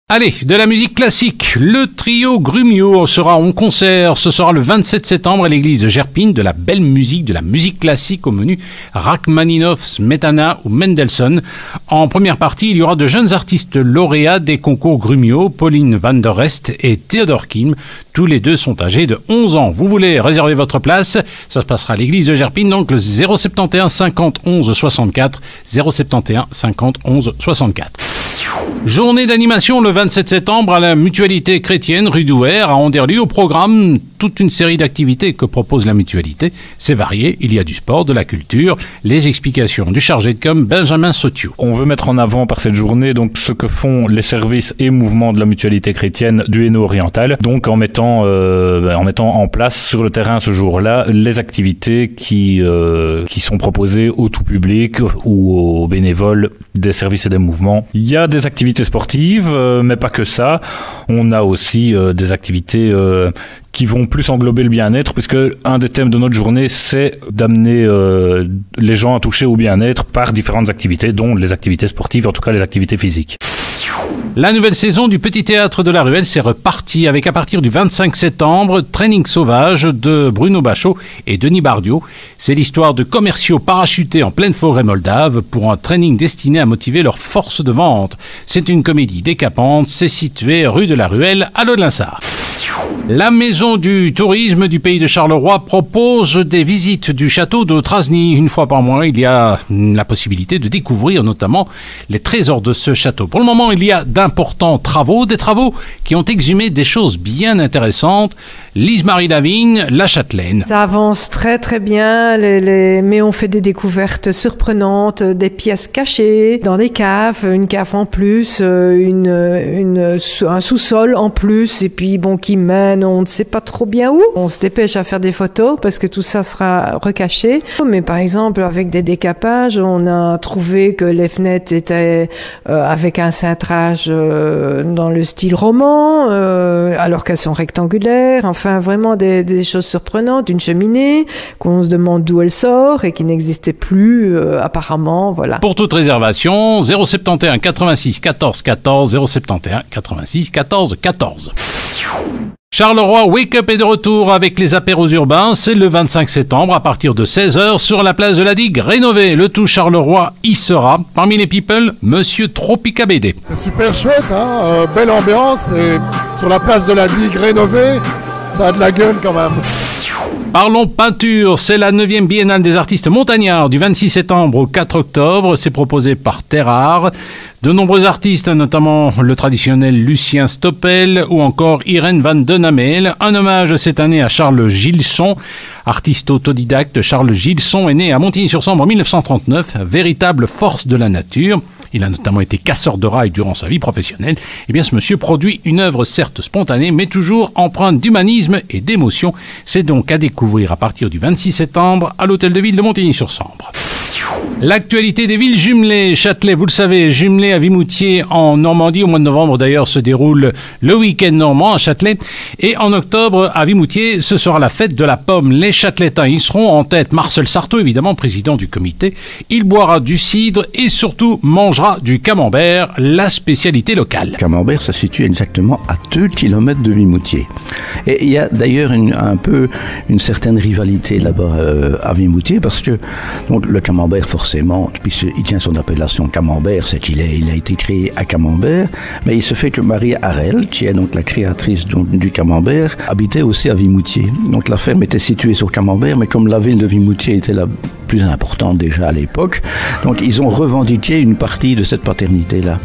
Allez, de la musique classique, le trio Grumio sera en concert, ce sera le 27 septembre à l'église de Gerpine, de la belle musique, de la musique classique au menu Rachmaninoff, Smetana ou Mendelssohn. En première partie, il y aura de jeunes artistes lauréats des concours Grumio, Pauline van der Rest et Theodor Kim. Tous les deux sont âgés de 11 ans. Vous voulez réserver votre place? Ça se passera à l'église de Gerpine, donc le 071 50 11 64, 071 50 11 64. Journée d'animation le 27 septembre à la Mutualité chrétienne rue Douai à Anderluy. Au programme, toute une série d'activités que propose la Mutualité. C'est varié, il y a du sport, de la culture, les explications du chargé de com Benjamin Sotiou. On veut mettre en avant par cette journée donc ce que font les services et mouvements de la Mutualité chrétienne du Hainaut oriental, donc en mettant en place sur le terrain ce jour-là les activités qui sont proposées au tout public ou aux bénévoles des services et des mouvements. Il y a des activités sportives, mais pas que ça. On a aussi des activités qui vont plus englober le bien-être, puisque un des thèmes de notre journée, c'est d'amener les gens à toucher au bien-être par différentes activités, dont les activités sportives, en tout cas les activités physiques. La nouvelle saison du Petit Théâtre de la Ruelle s'est repartie avec à partir du 25 septembre Training sauvage de Bruno Bachot et Denis Bardiot. C'est l'histoire de commerciaux parachutés en pleine forêt moldave pour un training destiné à motiver leur force de vente. C'est une comédie décapante, c'est situé rue de la Ruelle à Lodlinsart. La Maison du Tourisme du Pays de Charleroi propose des visites du château de Trasny. Une fois par mois, il y a la possibilité de découvrir notamment les trésors de ce château. Pour le moment, il y a d'importants travaux, des travaux qui ont exhumé des choses bien intéressantes. Lise-Marie Lavigne, La Châtelaine. Ça avance très très bien, mais on fait des découvertes surprenantes, des pièces cachées dans des caves, une cave en plus, un sous-sol en plus, et puis bon, qui mène, on ne sait pas trop bien où. On se dépêche à faire des photos parce que tout ça sera recaché. Mais par exemple, avec des décapages, on a trouvé que les fenêtres étaient avec un cintrage dans le style roman, alors qu'elles sont rectangulaires. Enfin, vraiment des choses surprenantes. Une cheminée qu'on se demande d'où elle sort et qui n'existait plus apparemment. Voilà. Pour toute réservation, 071 86 14 14, 071 86 14 14. Charleroi Wake Up est de retour avec les apéros urbains. C'est le 25 septembre à partir de 16h sur la place de la Digue rénovée. Le tout Charleroi y sera. Parmi les people, Monsieur Tropicabédé. C'est super chouette, hein, belle ambiance et sur la place de la Digue rénovée, ça a de la gueule quand même. Parlons peinture, c'est la 9e biennale des artistes montagnards du 26 septembre au 4 octobre. C'est proposé par Terre Art. De nombreux artistes, notamment le traditionnel Lucien Stoppel ou encore Irène van den Amel. Un hommage cette année à Charles Gilson. Artiste autodidacte, Charles Gilson est né à Montigny-sur-Sambre en 1939, véritable force de la nature. Il a notamment été casseur de rails durant sa vie professionnelle. Eh bien, ce monsieur produit une œuvre certes spontanée, mais toujours empreinte d'humanisme et d'émotion. C'est donc à découvrir à partir du 26 septembre à l'hôtel de ville de Montigny-sur-Sambre. L'actualité des villes jumelées. Châtelet, vous le savez, jumelé à Vimoutier en Normandie. Au mois de novembre, d'ailleurs, se déroule le week-end normand à Châtelet. Et en octobre, à Vimoutier, ce sera la fête de la pomme. Les Châteletins y seront en tête. Marcel Sarteau, évidemment, président du comité. Il boira du cidre et surtout mangera du camembert, la spécialité locale. Camembert, ça se situe exactement à 2 km de Vimoutier. Et il y a d'ailleurs un peu une certaine rivalité là-bas à Vimoutier parce que donc, le camembert, forcément, puisqu'il tient son appellation camembert, c'est qu'il a été créé à Camembert, mais il se fait que Marie Harel, qui est donc la créatrice du camembert, habitait aussi à Vimoutier. Donc la ferme était située sur Camembert, mais comme la ville de Vimoutier était la plus importante déjà à l'époque, donc ils ont revendiqué une partie de cette paternité-là.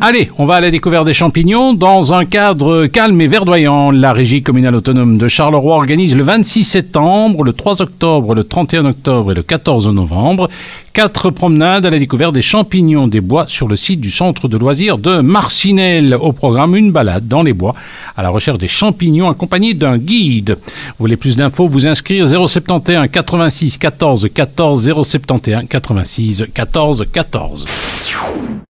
Allez, on va à la découverte des champignons dans un cadre calme et verdoyant. La Régie communale autonome de Charleroi organise le 26 septembre, le 3 octobre, le 31 octobre et le 14 novembre 4 promenades à la découverte des champignons des bois sur le site du centre de loisirs de Marcinelle. Au programme, une balade dans les bois à la recherche des champignons accompagnée d'un guide. Vous voulez plus d'infos, vous inscrire 071 86 14 14, 071 86 14 14.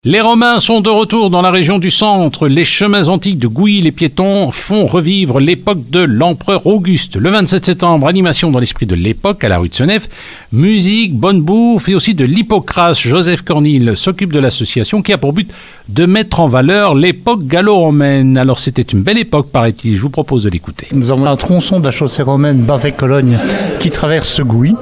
Les Romains sont de retour dans la région du centre. Les chemins antiques de Gouy, les piétons, font revivre l'époque de l'empereur Auguste. Le 27 septembre, animation dans l'esprit de l'époque à la rue de Senef. Musique, bonne bouffe et aussi de l'Hippocrate. Joseph Cornille s'occupe de l'association qui a pour but de mettre en valeur l'époque gallo-romaine. Alors c'était une belle époque, paraît-il. Je vous propose de l'écouter. Nous avons un tronçon de la chaussée romaine Bavay-Cologne qui traverse Gouy.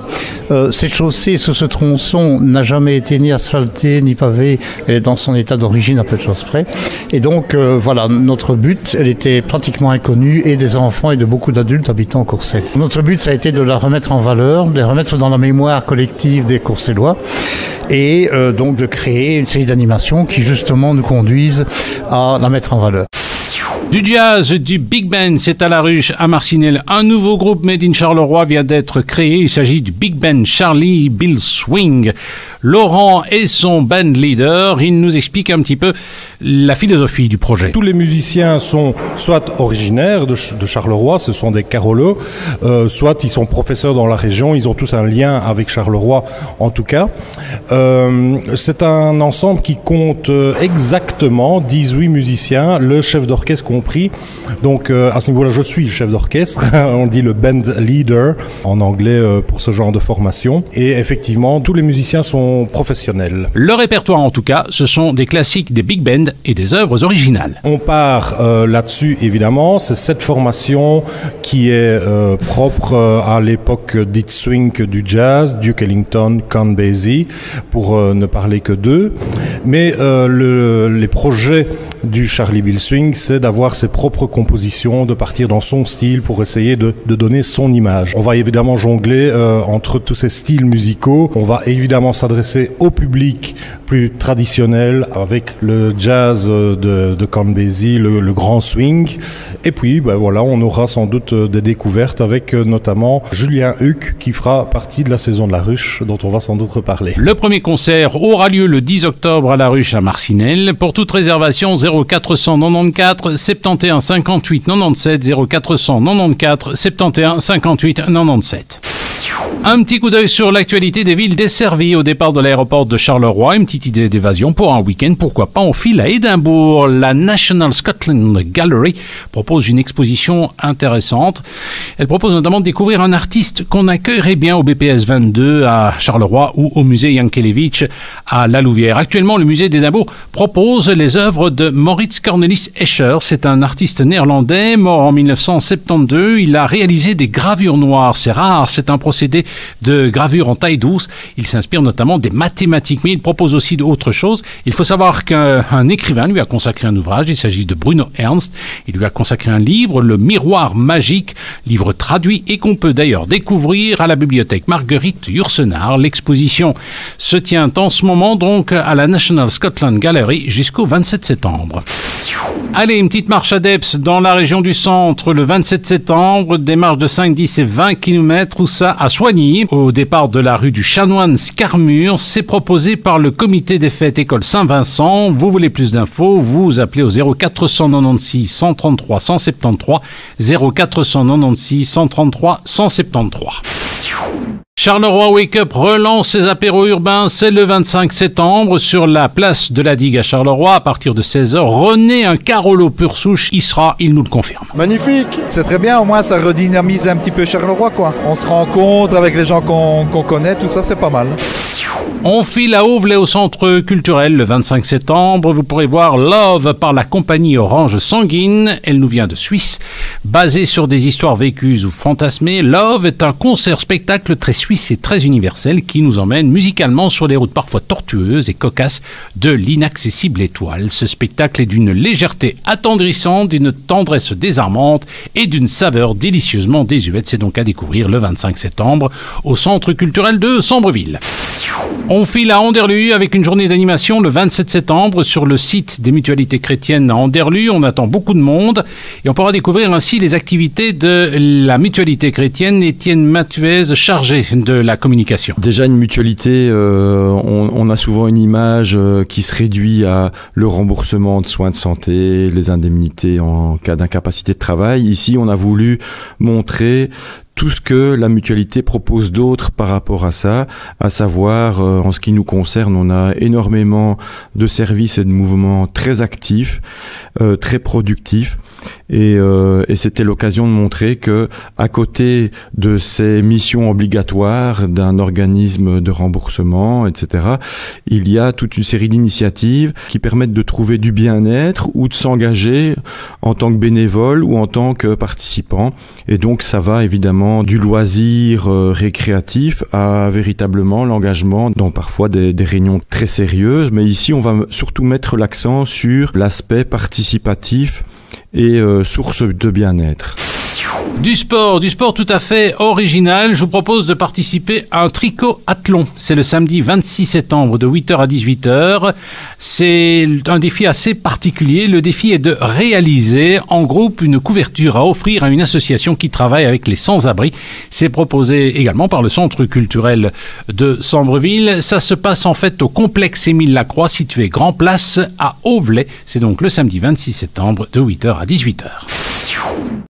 Cette chaussée sur ce tronçon n'a jamais été ni asphaltée ni pavée. Elle est dans son état d'origine à peu de choses près. Et donc voilà, notre but, elle était pratiquement inconnue et des enfants et de beaucoup d'adultes habitant au Courcelles. Notre but, ça a été de la remettre en valeur, de la remettre dans la mémoire collective des Courcellois et donc de créer une série d'animations qui justement nous conduisent à la mettre en valeur. Du jazz, du big band, c'est à la Ruche, à Marcinelle. Un nouveau groupe Made in Charleroi vient d'être créé. Il s'agit du big band Charlie Bill Swing. Laurent est son band leader. Il nous explique un petit peu la philosophie du projet. Tous les musiciens sont soit originaires de Charleroi, ce sont des carolos, soit ils sont professeurs dans la région, ils ont tous un lien avec Charleroi en tout cas. C'est un ensemble qui compte exactement 18 musiciens, le chef d'orchestre compris. Donc à ce niveau-là, je suis le chef d'orchestre. On dit le band leader en anglais pour ce genre de formation. Et effectivement, tous les musiciens sont professionnels. Le répertoire en tout cas, ce sont des classiques des big bands et des œuvres originales. On part là-dessus évidemment. C'est cette formation qui est propre à l'époque dite swing du jazz, Duke Ellington, Count Basie, pour ne parler que d'eux. Mais les projets du Charlie Bill Swing, c'est d'avoir ses propres compositions, de partir dans son style pour essayer de donner son image. On va évidemment jongler entre tous ces styles musicaux. On va évidemment s'adresser au public plus traditionnel avec le jazz de Count Basie, le grand swing. Et puis, voilà, on aura sans doute des découvertes avec notamment Julien Huck qui fera partie de la saison de la Ruche dont on va sans doute reparler. Le premier concert aura lieu le 10 octobre à la Ruche à Marcinelle. Pour toute réservation, 0494 71 58 97 0494 71 58 97. Un petit coup d'œil sur l'actualité des villes desservies au départ de l'aéroport de Charleroi. Une petite idée d'évasion pour un week-end. Pourquoi pas, on file à Édimbourg. La National Scotland Gallery propose une exposition intéressante. Elle propose notamment de découvrir un artiste qu'on accueillerait bien au BPS 22 à Charleroi ou au musée Jankelevich à La Louvière. Actuellement, le musée d'Édimbourg propose les œuvres de Maurits Cornelis Escher. C'est un artiste néerlandais mort en 1972. Il a réalisé des gravures noires. C'est rare, c'est un procédé de gravure en taille douce. Il s'inspire notamment des mathématiques, mais il propose aussi d'autres choses. Il faut savoir qu'un écrivain lui a consacré un ouvrage. Il s'agit de Bruno Ernst. Il lui a consacré un livre, Le Miroir Magique, livre traduit et qu'on peut d'ailleurs découvrir à la bibliothèque Marguerite Yourcenar. L'exposition se tient en ce moment donc à la National Scotland Gallery jusqu'au 27 septembre. Allez, une petite marche adepte dans la région du centre le 27 septembre, des marches de 5, 10 et 20 km, où ça à Soigny, au départ de la rue du Chanoine Scarmure. C'est proposé par le comité des fêtes École Saint-Vincent. Vous voulez plus d'infos, vous appelez au 0496 133 173, 0496 133 173. Charleroi Wake Up relance ses apéros urbains. C'est le 25 septembre sur la place de la Digue à Charleroi à partir de 16h. René, un Carolo pur souche, y sera, il nous le confirme. Magnifique, c'est très bien, au moins ça redynamise un petit peu Charleroi quoi. On se rencontre avec les gens qu'on connaît, tout ça c'est pas mal. On file à Auvelais au centre culturel le 25 septembre. Vous pourrez voir Love par la compagnie Orange Sanguine. Elle nous vient de Suisse. Basée sur des histoires vécues ou fantasmées, Love est un concert-spectacle très suisse et très universel qui nous emmène musicalement sur les routes parfois tortueuses et cocasses de l'inaccessible étoile. Ce spectacle est d'une légèreté attendrissante, d'une tendresse désarmante et d'une saveur délicieusement désuète. C'est donc à découvrir le 25 septembre au centre culturel de Sambreville. On file à Anderlu avec une journée d'animation le 27 septembre sur le site des mutualités chrétiennes à Anderlu. On attend beaucoup de monde et on pourra découvrir ainsi les activités de la mutualité chrétienne. Étienne Mathuez, chargé de la communication. Déjà une mutualité, on a souvent une image qui se réduit à le remboursement de soins de santé, les indemnités en cas d'incapacité de travail. Ici, on a voulu montrer tout ce que la mutualité propose d'autre par rapport à ça, à savoir, en ce qui nous concerne, on a énormément de services et de mouvements très actifs, très productifs, et c'était l'occasion de montrer que, à côté de ces missions obligatoires d'un organisme de remboursement, etc., il y a toute une série d'initiatives qui permettent de trouver du bien-être ou de s'engager en tant que bénévole ou en tant que participant. Et donc ça va évidemment du loisir récréatif à véritablement l'engagement dans parfois des réunions très sérieuses. Mais ici, on va surtout mettre l'accent sur l'aspect participatif et source de bien-être. Du sport tout à fait original. Je vous propose de participer à un tricot-athlon. C'est le samedi 26 septembre de 8h à 18h. C'est un défi assez particulier. Le défi est de réaliser en groupe une couverture à offrir à une association qui travaille avec les sans-abri. C'est proposé également par le Centre culturel de Sambreville. Ça se passe en fait au complexe Émile Lacroix, situé Grand Place à Auvelais. C'est donc le samedi 26 septembre de 8h à 18h.